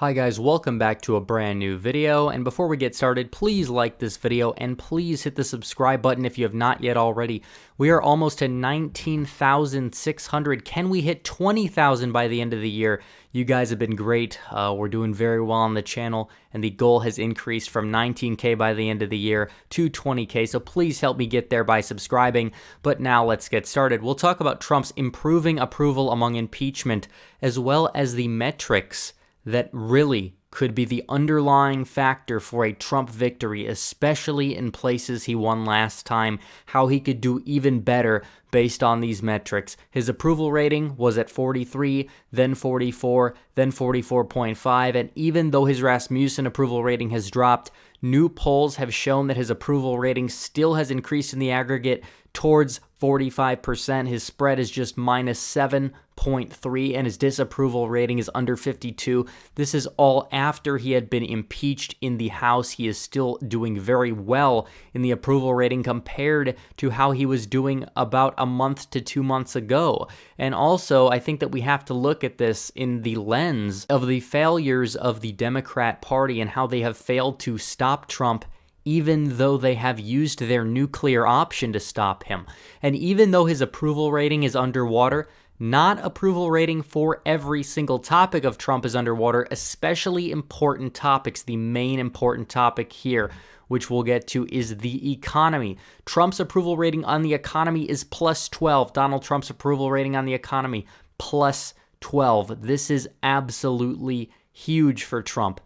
Hi guys, welcome back to a brand new video, and before we get started, please like this video and please hit the subscribe button if you have not yet already. We are almost to 19,600. Can we hit 20,000 by the end of the year? You guys have been great. We're doing very well on the channel, and the goal has increased from 19K by the end of the year to 20K, so please help me get there by subscribing. But now let's get started. We'll talk about Trump's improving approval among impeachment, as well as the metrics that really could be the underlying factor for a Trump victory, especially in places he won last time, how he could do even better based on these metrics. His approval rating was at 43, then 44, then 44.5, and even though his Rasmussen approval rating has dropped, new polls have shown that his approval rating still has increased in the aggregate towards 45%. His spread is just minus 7.3, and his disapproval rating is under 52. This is all after he had been impeached in the House. He is still doing very well in the approval rating compared to how he was doing about a month to 2 months ago. And also, I think that we have to look at this in the lens of the failures of the Democrat Party and how they have failed to stop Trump, even though they have used their nuclear option to stop him. And even though his approval rating is underwater, not approval rating for every single topic of Trump is underwater, especially important topics. The main important topic here, which we'll get to, is the economy. Trump's approval rating on the economy is plus 12. Donald Trump's approval rating on the economy, plus 12. This is absolutely huge for Trump.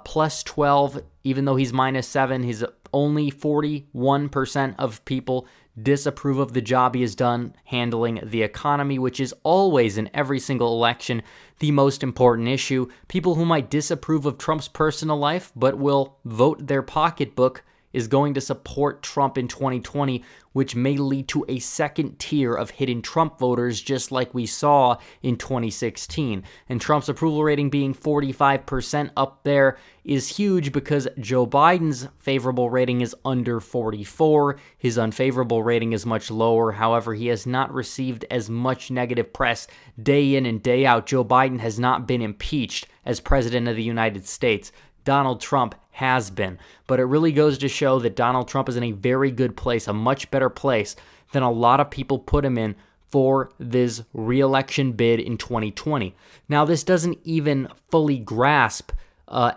Plus 12, even though he's minus 7, he's only 41% of people disapprove of the job he has done handling the economy, which is always in every single election the most important issue. People who might disapprove of Trump's personal life but will vote their pocketbook is going to support Trump in 2020, which may lead to a second tier of hidden Trump voters, just like we saw in 2016. And Trump's approval rating being 45% up there is huge because Joe Biden's favorable rating is under 44. His unfavorable rating is much lower. However, he has not received as much negative press day in and day out. Joe Biden has not been impeached as president of the United States. Donald Trump has been. But it really goes to show that Donald Trump is in a very good place, a much better place than a lot of people put him in for this re-election bid in 2020. Now, this doesn't even fully grasp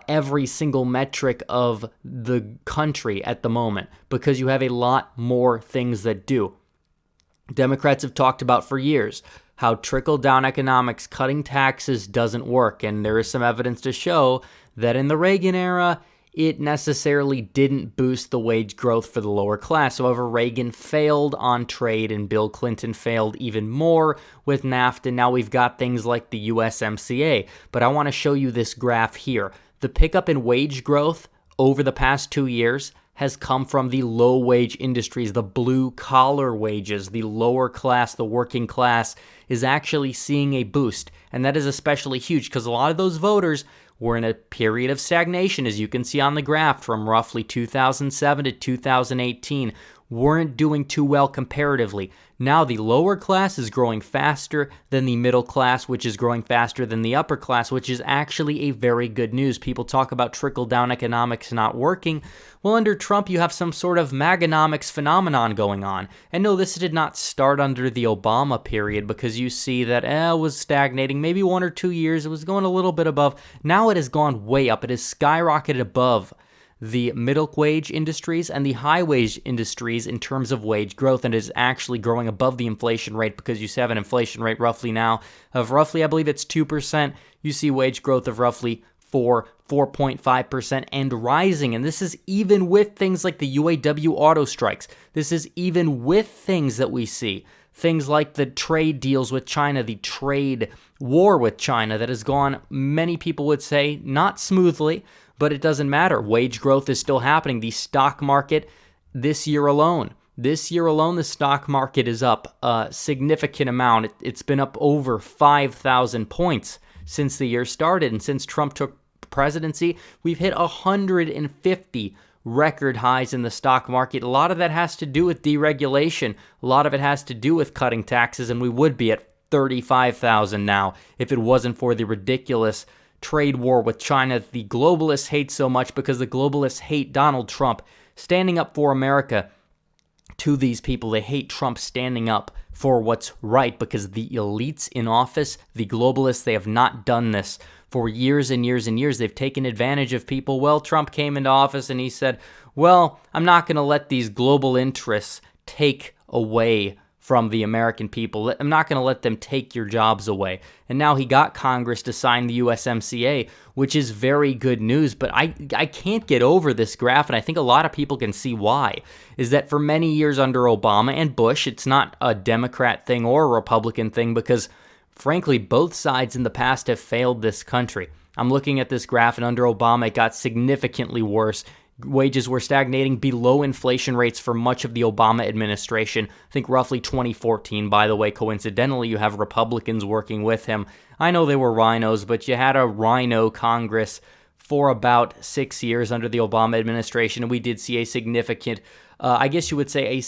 every single metric of the country at the moment, because you have a lot more things that do. Democrats have talked about for years how trickle-down economics, cutting taxes, doesn't work, and there is some evidence to show that in the Reagan era, it necessarily didn't boost the wage growth for the lower class. However, Reagan failed on trade, and Bill Clinton failed even more with NAFTA. Now we've got things like the USMCA, but I want to show you this graph here. The pickup in wage growth over the past 2 years has come from the low-wage industries, the blue-collar wages. The lower class, the working class, is actually seeing a boost. And that is especially huge because a lot of those voters were in a period of stagnation, as you can see on the graph, from roughly 2007 to 2018, weren't doing too well comparatively. Now the lower class is growing faster than the middle class, which is growing faster than the upper class, which is actually a very good news. People talk about trickle-down economics not working. Well, under Trump, you have some sort of Maganomics phenomenon going on. And no, this did not start under the Obama period, because you see that it was stagnating, maybe 1 or 2 years. It was going a little bit above. Now it has gone way up. It has skyrocketed above the middle wage industries and the high wage industries in terms of wage growth, and is actually growing above the inflation rate, because you have an inflation rate roughly now of I believe it's 2%. You see wage growth of roughly 4.5% and rising. And this is even with things like the UAW auto strikes. This is even with things that we see. Things like the trade deals with China, the trade war with China that has gone, many people would say, not smoothly, but it doesn't matter. Wage growth is still happening. The stock market this year alone, the stock market is up a significant amount. It's been up over 5,000 points since the year started. And since Trump took presidency, we've hit 150 record highs in the stock market. A lot of that has to do with deregulation. A lot of it has to do with cutting taxes, and we would be at 35,000 now if it wasn't for the ridiculous trade war with China that the globalists hate so much because the globalists hate Donald Trump standing up for America to these people. They hate Trump standing up for what's right because the elites in office, the globalists, they have not done this for years and years and years. They've taken advantage of people. Well, Trump came into office and he said, well, I'm not going to let these global interests take away from the American people. I'm not going to let them take your jobs away. And now he got Congress to sign the USMCA, which is very good news. But I can't get over this graph, and I think a lot of people can see why, is that for many years under Obama and Bush, it's not a Democrat thing or a Republican thing because, frankly, both sides in the past have failed this country. I'm looking at this graph, and under Obama, it got significantly worse. Wages were stagnating below inflation rates for much of the Obama administration. I think roughly 2014, by the way. Coincidentally, you have Republicans working with him. I know they were rhinos, but you had a rhino Congress for about 6 years under the Obama administration, and we did see a significant, I guess you would say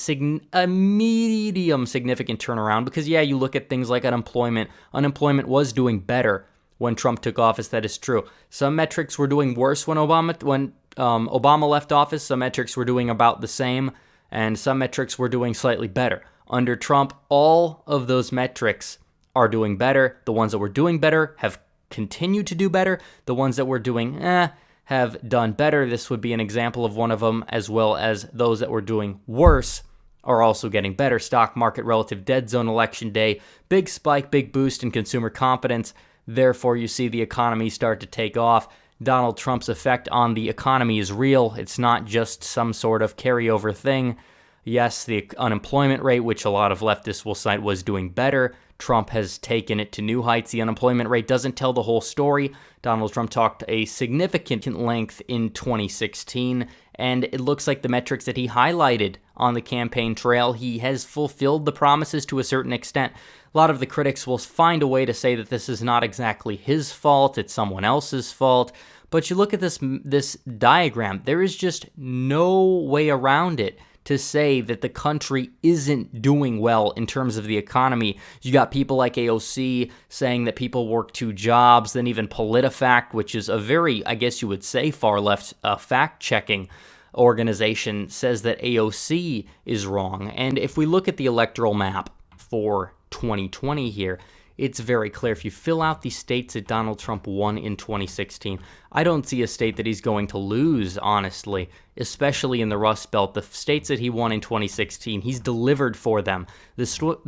a medium significant turnaround because, yeah, you look at things like unemployment. Unemployment was doing better when Trump took office, that is true. Some metrics were doing worse when Obama left office. Some metrics were doing about the same, and some metrics were doing slightly better. Under Trump, all of those metrics are doing better. The ones that were doing better have continued to do better. The ones that were doing have done better. This would be an example of one of them, as well as those that were doing worse are also getting better. Stock market relative dead zone election day, big spike, big boost in consumer confidence. Therefore, you see the economy start to take off. Donald Trump's effect on the economy is real. It's not just some sort of carryover thing. Yes, the unemployment rate, which a lot of leftists will cite, was doing better. Trump has taken it to new heights. The unemployment rate doesn't tell the whole story. Donald Trump talked a significant length in 2016, and it looks like the metrics that he highlighted on the campaign trail, he has fulfilled the promises to a certain extent. A lot of the critics will find a way to say that this is not exactly his fault, it's someone else's fault. But you look at this diagram, there is just no way around it to say that the country isn't doing well in terms of the economy. You got people like AOC saying that people work 2 jobs, then even PolitiFact, which is a very, I guess you would say, far-left fact-checking organization, says that AOC is wrong. And if we look at the electoral map for 2020 here, it's very clear. If you fill out the states that Donald Trump won in 2016, I don't see a state that he's going to lose, honestly, especially in the Rust Belt. The states that he won in 2016, he's delivered for them. The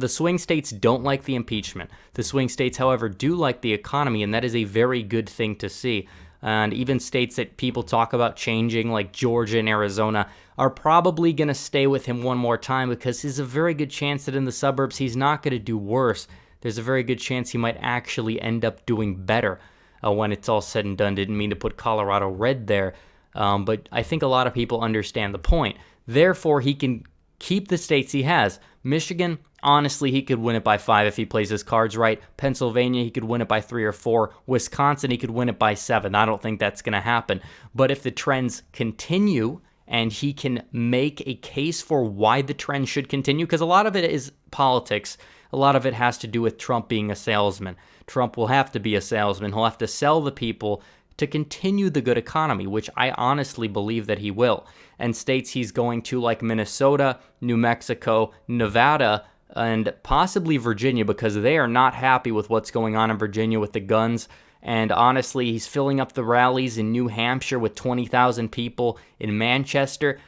swing states don't like the impeachment. The swing states, however, do like the economy, and that is a very good thing to see. And even states that people talk about changing, like Georgia and Arizona, are probably going to stay with him one more time because there's a very good chance that in the suburbs he's not going to do worse. There's a very good chance he might actually end up doing better when it's all said and done. Didn't mean to put Colorado red there, but I think a lot of people understand the point. Therefore, he can keep the states he has. Michigan, honestly, he could win it by 5 if he plays his cards right. Pennsylvania, he could win it by 3 or 4. Wisconsin, he could win it by 7. I don't think that's going to happen. But if the trends continue and he can make a case for why the trend should continue, because a lot of it is politics. A lot of it has to do with Trump being a salesman. Trump will have to be a salesman. He'll have to sell the people to continue the good economy, which I honestly believe that he will. And states he's going to, like Minnesota, New Mexico, Nevada, and possibly Virginia, because they are not happy with what's going on in Virginia with the guns. And honestly, he's filling up the rallies in New Hampshire with 20,000 people, in Manchester.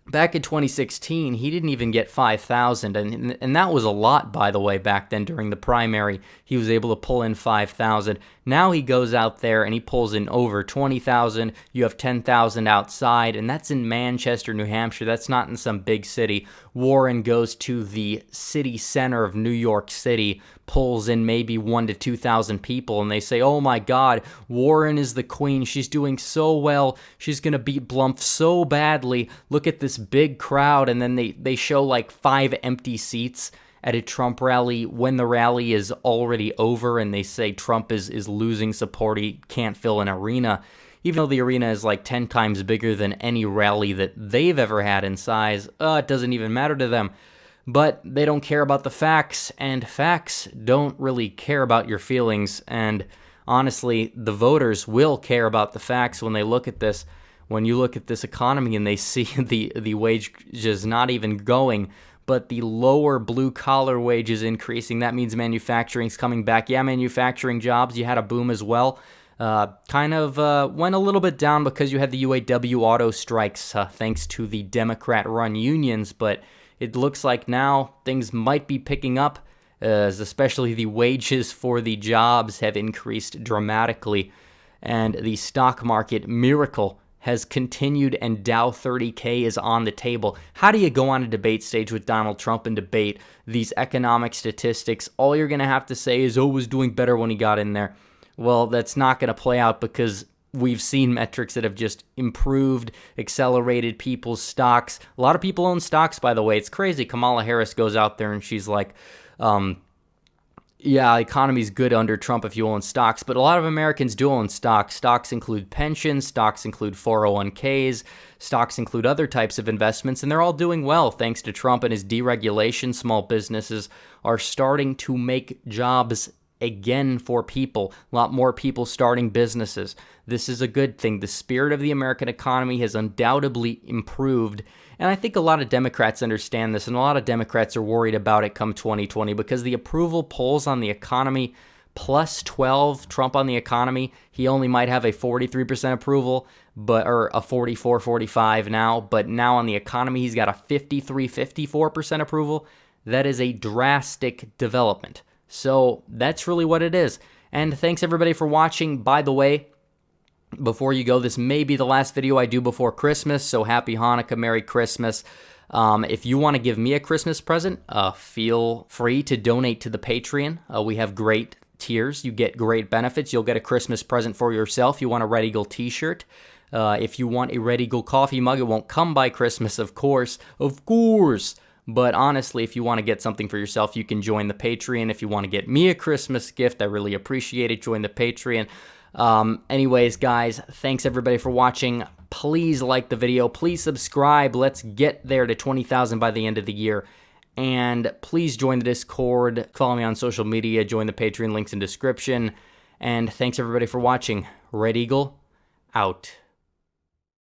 Back in 2016, he didn't even get 5,000, and that was a lot, by the way, back then during the primary. He was able to pull in 5,000. Now he goes out there and he pulls in over 20,000. You have 10,000 outside, and that's in Manchester, New Hampshire. That's not in some big city. Warren goes to the city center of New York City, pulls in maybe 1,000 to 2,000 people, and they say, oh my God, Warren is the queen. She's doing so well. She's going to beat Blumpf so badly. Look at this big crowd, and then they show like 5 empty seats at a Trump rally when the rally is already over, and they say Trump is losing support. He can't fill an arena, even though the arena is like 10 times bigger than any rally that they've ever had in size. It doesn't even matter to them. But they don't care about the facts, and facts don't really care about your feelings. And honestly, the voters will care about the facts when they look at this. When you look at this economy and they see the wages not even going, but the lower blue-collar wages increasing, that means manufacturing's coming back. Yeah, manufacturing jobs, you had a boom as well. Kind of went a little bit down because you had the UAW auto strikes thanks to the Democrat-run unions, but it looks like now things might be picking up, as especially the wages for the jobs have increased dramatically, and the stock market miracle has continued, and Dow 30K is on the table. How do you go on a debate stage with Donald Trump and debate these economic statistics? All you're going to have to say is, oh, it was doing better when he got in there. Well, that's not going to play out because we've seen metrics that have just improved, accelerated people's stocks. A lot of people own stocks, by the way. It's crazy. Kamala Harris goes out there and she's like, yeah, economy's good under Trump if you own stocks, but a lot of Americans do own stocks. Stocks include pensions, stocks include 401ks, stocks include other types of investments, and they're all doing well thanks to Trump and his deregulation. Small businesses are starting to make jobs again for people, a lot more people starting businesses. This is a good thing. The spirit of the American economy has undoubtedly improved, and I think a lot of Democrats understand this, and a lot of Democrats are worried about it come 2020 because the approval polls on the economy, plus 12, Trump on the economy, he only might have a 43% approval, or a 44, 45 now, but now on the economy, he's got a 53, 54% approval. That is a drastic development. So that's really what it is. And thanks everybody for watching. By the way, before you go, this may be the last video I do before Christmas, so happy Hanukkah, Merry Christmas. If you want to give me a Christmas present, feel free to donate to the Patreon. We have great tiers. You get great benefits. You'll get a Christmas present for yourself. You want a Red Eagle t-shirt. If you want a Red Eagle coffee mug, it won't come by Christmas, of course. Of course. But honestly, if you want to get something for yourself, you can join the Patreon. If you want to get me a Christmas gift, I really appreciate it. Join the Patreon. Anyways, guys, thanks everybody for watching. Please like the video. Please subscribe. Let's get there to 20,000 by the end of the year. And please join the Discord. Follow me on social media. Join the Patreon. Links in description. And thanks everybody for watching. Red Eagle, out.